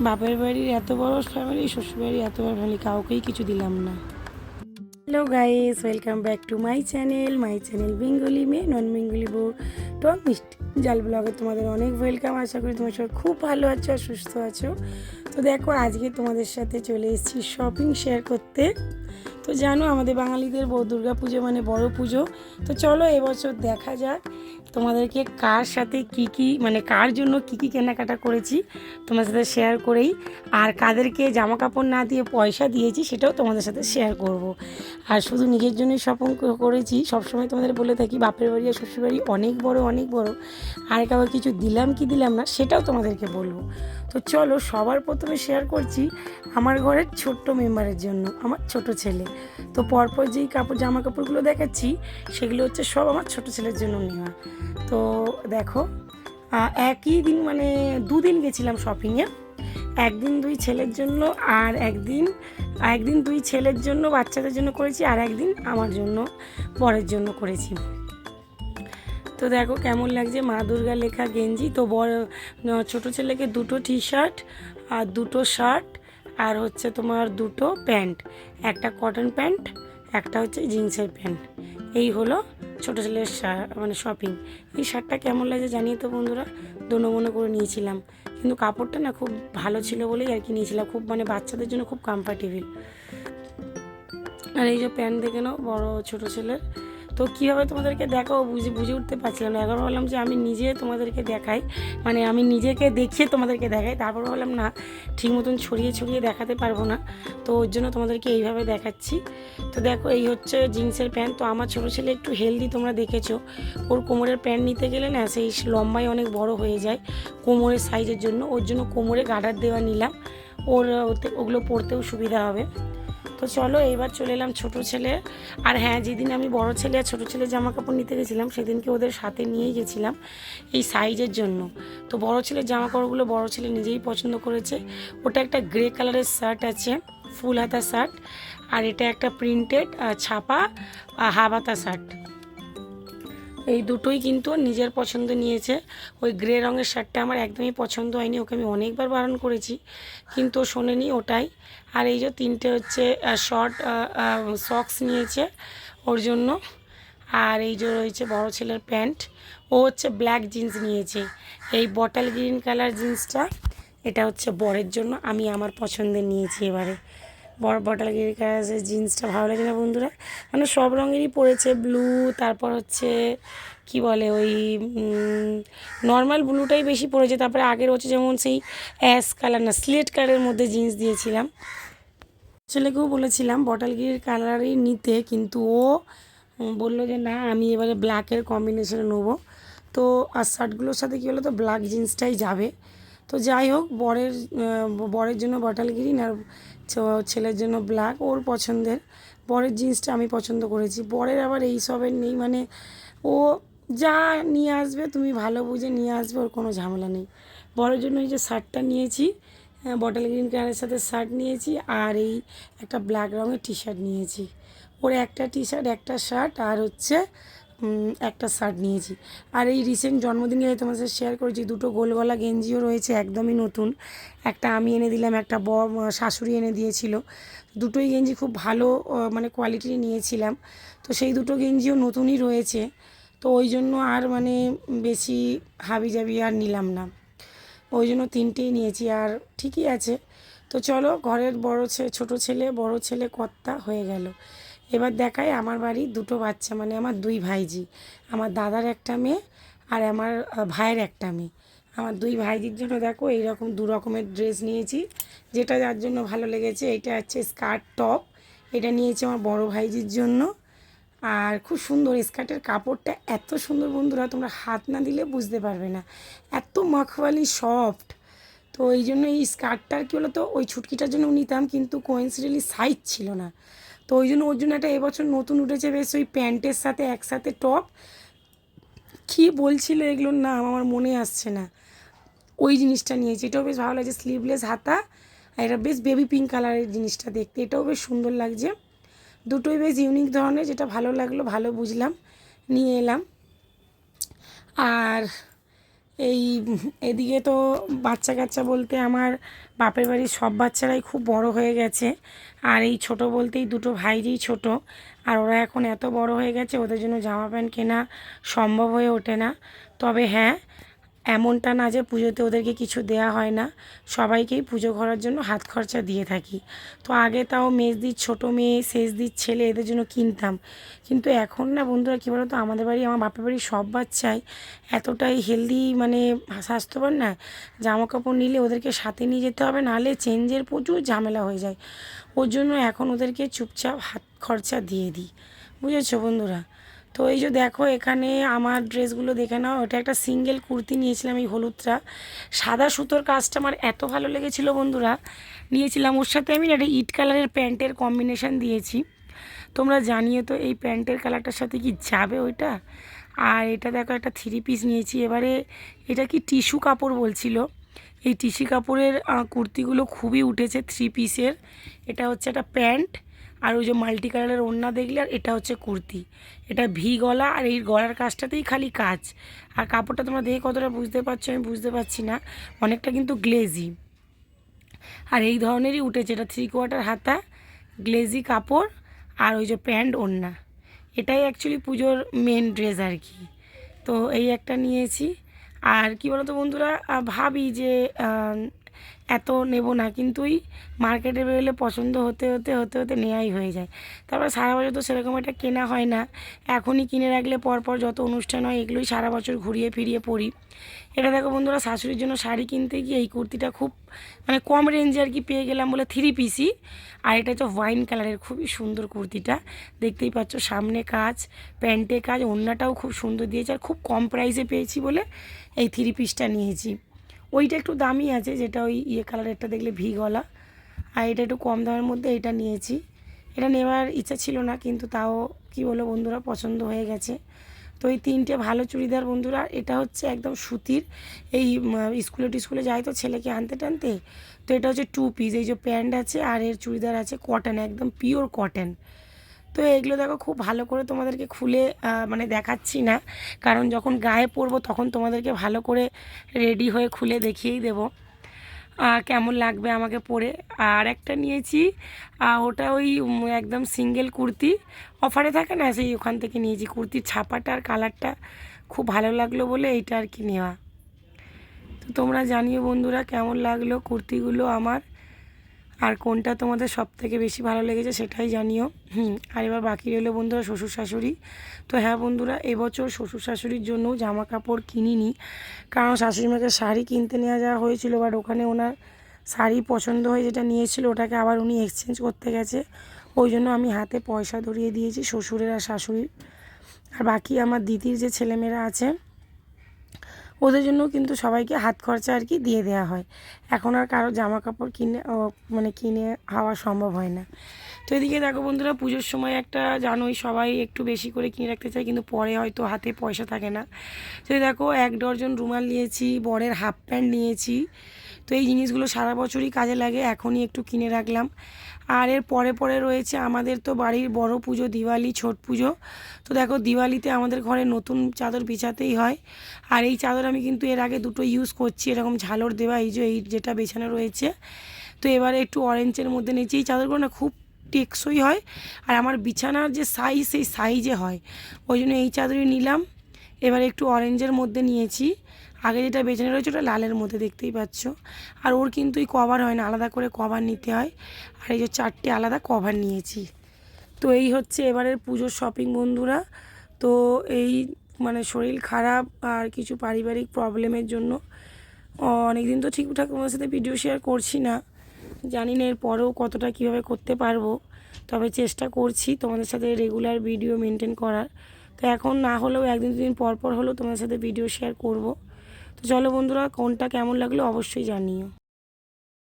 বাপের বাড়ির এত বড় ফ্যামিলি, শ্বশুরবাড়ির এত বড় ফ্যামিলি, কাউকেই কিছু দিলাম না। Hello guys, welcome back to my channel Bengali মেয়ে নন বেঙ্গলি বউ টক মিষ্টি জাল ব্লগে তোমাদের অনেক ওয়েলকাম। আশা করি তোমার সবাই খুব ভালো আছো আর সুস্থ আছো। তো দেখো, আজকে তোমাদের সাথে চলে এসেছি শপিং শেয়ার করতে। তো জানো, আমাদের বাঙালিদের দুর্গা পুজো মানে বড় পুজো। তো চলো এবছর দেখা যাক তোমাদেরকে কার সাথে মানে কার জন্য কী কেনাকাটা করেছি তোমাদের সাথে শেয়ার করেই, আর কাদেরকে জামা কাপড় না দিয়ে পয়সা দিয়েছি সেটাও তোমাদের সাথে শেয়ার করব। আর শুধু নিজের জন্যই শপিং করেছি, সবসময় তোমাদের বলে থাকি বাপের বাড়ি আর শ্বশুরবাড়ি অনেক বড় অনেক বড়, আর কাউকে কিছু দিলাম কি দিলাম না সেটাও তোমাদেরকে বলবো। তো চলো, সবার প্রথমে শেয়ার করছি আমার ঘরের ছোট্ট মেম্বারের জন্য, আমার ছোট ছেলে। তো পরপর যেই জামা কাপড়গুলো দেখাচ্ছি সেগুলো হচ্ছে সব আমার ছোট ছেলের জন্য নেওয়া। তো দেখো, একই দিন মানে দুদিন গেছিলাম শপিংয়ে। একদিন দুই ছেলের জন্য, আর একদিন দুই ছেলের জন্য বাচ্চাদের জন্য করেছি, আর একদিন আমার জন্য বরের জন্য করেছি। তো দেখো কেমন লাগছে মা দুর্গা লেখা গেঞ্জি। তো ছোটো ছেলেকে দুটো টি শার্ট আর দুটো শার্ট, আর হচ্ছে তোমার দুটো প্যান্ট, একটা কটন প্যান্ট, একটা হচ্ছে জিন্সের প্যান্ট। এই হলো ছোটো ছেলের মানে শপিং। এই শার্টটা কেমন লাগছে জানিয়ে তো বন্ধুরা, দোনো মনে করে নিয়েছিলাম, কিন্তু কাপড়টা না খুব ভালো ছিল বলেই আর কি নিয়েছিলাম, খুব মানে বাচ্চাদের জন্য খুব কমফর্টেবল। আর এই যে প্যান্ট দেখে নাও বড় ছোটো ছেলের। তো কীভাবে তোমাদেরকে দেখাও বুঝে উঠতে পারছিলাম না। একবার বললাম যে আমি নিজে তোমাদেরকে দেখাই, মানে আমি নিজেকে দেখিয়ে তোমাদেরকে দেখাই, তারপর বললাম না, ঠিক মতন ছড়িয়ে দেখাতে পারবো না, তো ওর জন্য তোমাদেরকে এইভাবে দেখাচ্ছি। তো দেখো, এই হচ্ছে জিন্সের প্যান্ট। তো আমার ছোটো ছেলে একটু হেলদি, তোমরা দেখেছো, ওর কোমরের প্যান্ট নিতে গেলে না সেই লম্বাই অনেক বড় হয়ে যায় কোমরের সাইজের জন্য, ওর জন্য কোমরে গার্ডার দেওয়া নিলাম, ওগুলো পরতেও সুবিধা হবে। তো চলো এইবার চলে এলাম ছোটো ছেলে। আর হ্যাঁ, যেদিন আমি বড় ছেলে আর ছোটো ছেলের জামা কাপড় নিতে গেছিলাম সেদিনকে ওদের সাথে নিয়েই গেছিলাম এই সাইজের জন্য। তো বড় ছেলের জামা কাপড়গুলো বড় ছেলে নিজেই পছন্দ করেছে। ওটা একটা গ্রে কালারের শার্ট আছে, ফুল হাতা শার্ট, আর এটা একটা প্রিন্টেড ছাপা হাফ হাতা শার্ট। এই দুটোই কিন্তু নিজের পছন্দ নিয়েছে। ওই গ্রে রঙের শার্টটা আমার একদমই পছন্দ হয়নি, ওকে আমি অনেকবার বারণ করেছি কিন্তু শোনেনি ওটাই। আর এই যে তিনটে হচ্ছে শর্ট সক্স নিয়েছে ওর জন্য। আর এই যে রয়েছে বড় ছেলের প্যান্ট, ও হচ্ছে ব্ল্যাক জিন্স নিয়েছে, এই বটল গ্রিন কালার জিন্সটা, এটা হচ্ছে বরের জন্য, আমি আমার পছন্দের নিয়েছি এবারে। বটল গ্রিন কালারের জিন্সটা ভালো লাগে না বন্ধুরা, মানে সব রঙেরই পড়েছে, ব্লু, তারপর হচ্ছে কি বলে ওই নর্মাল ব্লুটাই বেশি পড়েছে, তারপরে আগের হচ্ছে যেমন সেই অ্যাশ কালার না স্লেট কালারের মধ্যে জিন্স দিয়েছিলাম। ছেলেকেও বলেছিলাম বটল গ্রিন কালারই নিতে, কিন্তু ও বললো যে না, আমি এবারে ব্ল্যাকের কম্বিনেশনে নেবো। তো আর শার্টগুলোর সাথে কী হলো, তো ব্ল্যাক জিন্সটাই যাবে। তো যাই হোক, বরের জন্য বটল গ্রিন আর ছেলের জন্য ব্ল্যাক, ওর পছন্দের। বরের জিন্সটা আমি পছন্দ করেছি, বরের আবার এই সবের নেই, মানে ও যা নিয়ে আসবে তুমি ভালো বুঝে নিয়ে আসবে, ওর কোনো ঝামেলা নেই। বরের জন্য এই যে শার্টটা নিয়েছি, বটল গ্রিন কালারের সাথে শার্ট নিয়েছি, আর এই একটা ব্ল্যাক রঙের টি শার্ট নিয়েছি। ওর একটা টি শার্ট, একটা শার্ট, আর হচ্ছে একটা শার্ট নিয়েছি। আর এই রিসেন্ট জন্মদিনে তোমার সাথে শেয়ার করেছি দুটো গোল গলা গেঞ্জিও রয়েছে, একদমই নতুন। একটা আমি এনে দিলাম, একটা শাশুড়ি এনে দিয়েছিল। দুটোই গেঞ্জি খুব ভালো মানে কোয়ালিটির নিয়েছিলাম। তো সেই দুটো গেঞ্জিও নতুনই রয়েছে, তো ওই জন্য আর মানে বেশি হাবিজাবি আর নিলাম না, ওই জন্য তিনটেই নিয়েছি, আর ঠিকই আছে। তো চলো, ঘরের ছোটো ছেলে বড় ছেলে কর্তা হয়ে গেল। এবার দেখায় আমার বাড়ির দুটো বাচ্চা, মানে আমার দুই ভাইজি, আমার দাদার একটা মেয়ে আর আমার ভাইয়ের একটা মেয়ে। আমার দুই ভাইজির জন্য দেখো এইরকম দু রকমের ড্রেস নিয়েছি, যেটা যার জন্য ভালো লেগেছে। এটা হচ্ছে স্কার্ট টপ, এটা নিয়েছি আমার বড় ভাইজির জন্য। আর খুব সুন্দর স্কার্টের কাপড়টা, এত সুন্দর বন্ধুরা, তোমরা হাত না দিলে বুঝতে পারবে না, এত মাখওয়ালি সফট। তো এই জন্য এই স্কার্টটার কী হলো, তো ওই ছুটকিটার জন্য নিতাম, কিন্তু কোইন্সিডেন্টালি সাইজ ছিল না, তো ওই জন্য ওর জন্য একটা এবছর নতুন উঠেছে বেশ, ওই প্যান্টের সাথে একসাথে টপ, কী বলছিল এগুলোর নাম আমার মনে আসছে না, ওই জিনিসটা নিয়েছি। এটাও বেশ ভালো লাগছে, স্লিভলেস হাতা, আর এটা বেশ বেবি পিঙ্ক কালারের জিনিসটা দেখতে, এটাও বেশ সুন্দর লাগছে। দুটোই বেশ ইউনিক ধরনের, যেটা ভালো লাগলো, ভালো বুঝলাম, নিয়ে এলাম। আর এই এদিকে তো বাচ্চা কাচ্চা বলতে আমার বাপের বাড়ির সব বাচ্চারাই খুব বড় হয়ে গেছে, আর এই ছোট বলতেই দুটো ভাইরই ছোট, আর ওরা এখন এত বড় হয়ে গেছে ওদের জন্য জামা প্যান্ট কেনা সম্ভব হয়ে ওঠে না। তবে হ্যাঁ, এমনটা না যে পুজোতে ওদেরকে কিছু দেয়া হয় না, সবাইকেই পুজো করার জন্য হাত খরচা দিয়ে থাকি। তো আগে তাও মেজদির ছোটো মেয়ে, শেষদির ছেলে এদের জন্য কিনতাম, কিন্তু এখন না বন্ধুরা কী বলো তো, আমাদের বাড়ি আমার বাপের বাড়ির সব বাচ্চাই এতটাই হেলদি মানে স্বাস্থ্যবান না, জামা কাপড় নিলে ওদেরকে সাথে নিয়ে যেতে হবে, নাহলে চেঞ্জের প্রচুর ঝামেলা হয়ে যায়। ওর জন্য এখন ওদেরকে চুপচাপ হাত খরচা দিয়ে দিই, বুঝেছো বন্ধুরা। তো এই যে দেখো এখানে আমার ড্রেসগুলো দেখে নাও, ওটা একটা সিঙ্গেল কুর্তি নিয়েছিলাম, এই হলুদটা সাদা সুতোর কাজটা আমার এত ভালো লেগেছিলো বন্ধুরা, নিয়েছিলাম। ওর সাথে আমি একটা ইট কালারের প্যান্টের কম্বিনেশান দিয়েছি, তোমরা জানিয়ে তো এই প্যান্টের কালারটার সাথে কি যাবে ওইটা। আর এটা দেখো একটা 3 পিস নিয়েছি, এবারে এটা কি টিস্যু কাপড় বলছিল, এই টিস্যু কাপড়ের কুর্তিগুলো খুবই উঠেছে 3 পিসের। এটা হচ্ছে একটা প্যান্ট, আর ওই যে মাল্টি কালারের ওড়না দেখলে, আর এটা হচ্ছে কুর্তি। এটা ভি গলা, আর এই গলার কাজটাতেই খালি কাজ, আর কাপড়টা তোমরা দেখে কতটা বুঝতে পারছো আমি বুঝতে পারছি না, অনেকটা কিন্তু গ্লেজি। আর এই ধরনেরই উঠেছে, এটা 3/4 হাতা গ্লেজি কাপড়, আর ওই যে প্যান্ট ওড়না, এটাই অ্যাকচুয়ালি পুজোর মেন ড্রেস আর কি। তো এই একটা নিয়েছি। আর কি বলতো বন্ধুরা, ভাবি যে এত নেব না, কিন্তু ওই মার্কেটে বেরোলে পছন্দ হতে হতে হতে হতে নেওয়াই হয়ে যায়। তারপরে সারা বছর তো সেরকম একটা কেনা হয় না, এখনই কিনে রাখলে পরপর যত অনুষ্ঠান হয় এগুলোই সারা বছর ঘুরিয়ে ফিরিয়ে পরি। এটা দেখো বন্ধুরা, শাশুড়ির জন্য শাড়ি কিনতে গিয়ে এই কুর্তিটা খুব মানে কম রেঞ্জে আর কি পেয়ে গেলাম বলে 3 পিসই। আর এটা হচ্ছে ওয়াইন কালারের, খুবই সুন্দর কুর্তিটা, দেখতেই পাচ্ছ সামনে কাজ, প্যান্টে কাজ, ওড়নাটাও খুব সুন্দর দিয়েছে, আর খুব কম প্রাইসে পেয়েছি বলে এই 3 পিসটা নিয়েছি। ওইটা একটু দামি আছে, যেটা ওই কালারেরটা দেখলে ভি গলা, আর এটা একটু কম দামের মধ্যে এটা নিয়েছি। এটা নেওয়ার ইচ্ছা ছিল না, কিন্তু তাও কি বলো বন্ধুরা, পছন্দ হয়ে গেছে। তো এই 3টে ভালো চুড়িদার বন্ধুরা, এটা হচ্ছে একদম সুতির, এই স্কুলে যায় তো ছেলেকে আনতে টানতে, তো এটা হচ্ছে 2 পিস, এই যে প্যান্ট আছে আর এর চুড়িদার আছে কটন, একদম পিওর কটন। তো এগুলো দেখো খুব ভালো করে তোমাদেরকে খুলে মানে দেখাচ্ছি না, কারণ যখন গায়ে পরবো তখন তোমাদেরকে ভালো করে রেডি হয়ে খুলে দেখিয়েই দেবো কেমন লাগবে আমাকে পরে। আর একটা নিয়েছি, ওটা ওই একদম সিঙ্গেল কুর্তি, অফারে থাকে না, সেই ওখান থেকে নিয়েছি। কুর্তির ছাপাটা আর কালারটা খুব ভালো লাগলো বলে এইটা আর কি নেওয়া। তো তোমরা জানিও বন্ধুরা কেমন লাগলো কুর্তিগুলো আমার, আর কোনটা তোমাদের সব থেকে বেশি ভালো লেগেছে সেটাই জানিও। আর এবার বাকি রইলো বন্ধুরা শ্বশুর শাশুড়ি। তো হ্যাঁ বন্ধুরা, এবছর শ্বশুর শাশুড়ির জন্যও জামা কাপড় কিনিনি, কারণ শাশুড়ি মাকে শাড়ি কিনতে নেওয়া যাওয়া হয়েছিল, বাট ওখানে ওনার শাড়ি পছন্দ হয়ে যেটা নিয়েছিল ওটাকে আবার উনি এক্সচেঞ্জ করতে গেছে, ওই জন্য আমি হাতে পয়সা ধরিয়ে দিয়েছি শ্বশুরের আর শাশুড়ির। আর বাকি আমার দিদির যে ছেলেমেয়েরা আছে ওদের জন্য কিন্তু সবাইকে হাত খরচা আর কি দিয়ে দেওয়া হয়, এখন আর কারো জামা কাপড় মানে কিনে হওয়া সম্ভব হয় না। তো এদিকে দেখো বন্ধুরা, পুজোর সময় একটা জানোই সবাই একটু বেশি করে কিনে রাখতে চায়, কিন্তু পরে হয়তো হাতে পয়সা থাকে না। তো দেখো 1 ডজন রুমাল নিয়েছি, বরের হাফ প্যান্ট নিয়েছি। তো এই জিনিসগুলো সারা বছরই কাজে লাগে, এখনই একটু কিনে রাখলাম। আর এর পরে পরে রয়েছে আমাদের তো বাড়ির বড় পুজো, দিওয়ালি, ছট পুজো। তো দেখো দিওয়ালিতে আমাদের ঘরে নতুন চাদর বিছাতেই হয়, আর এই চাদর আমি কিন্তু এর আগে দুটো ইউজ করছি, এরকম ঝালর দেওয়া, এই যে এই যেটা বেছানো রয়েছে। তো এবারে একটু অরেঞ্জের মধ্যে নিয়েছি, এই চাদরগুলো না খুব টেকসই হয়, আর আমার বিছানার যে সাইজ সেই সাইজে হয়, ওই জন্য এই চাদরই নিলাম। এবারে একটু অরেঞ্জের মধ্যে নিয়েছি, আগে যেটা বেছানো রয়েছে ওটা লালের মধ্যে, দেখতেই পাচ্ছ। আর ওর কিন্তু এই কভার হয় না, আলাদা করে কভার নিতে হয়, আর এই যে 4টে আলাদা কভার নিয়েছি। তো এই হচ্ছে এবারের পুজোর শপিং বন্ধুরা। তো এই মানে শরীর খারাপ আর কিছু পারিবারিক প্রবলেমের জন্য অনেক দিন তো ঠিকঠাক তোমার সাথে ভিডিও শেয়ার করছি না, জানি না এরপরেও কতটা কীভাবে করতে পারবো, তবে চেষ্টা করছি তোমাদের সাথে রেগুলার ভিডিও মেনটেন করার। তো এখন না হলেও 1-2 দিন পর পর হলেও তোমাদের সাথে ভিডিও শেয়ার করব। তো চলো বন্ধুরা, কোনটা কেমন লাগলো অবশ্যই জানিও।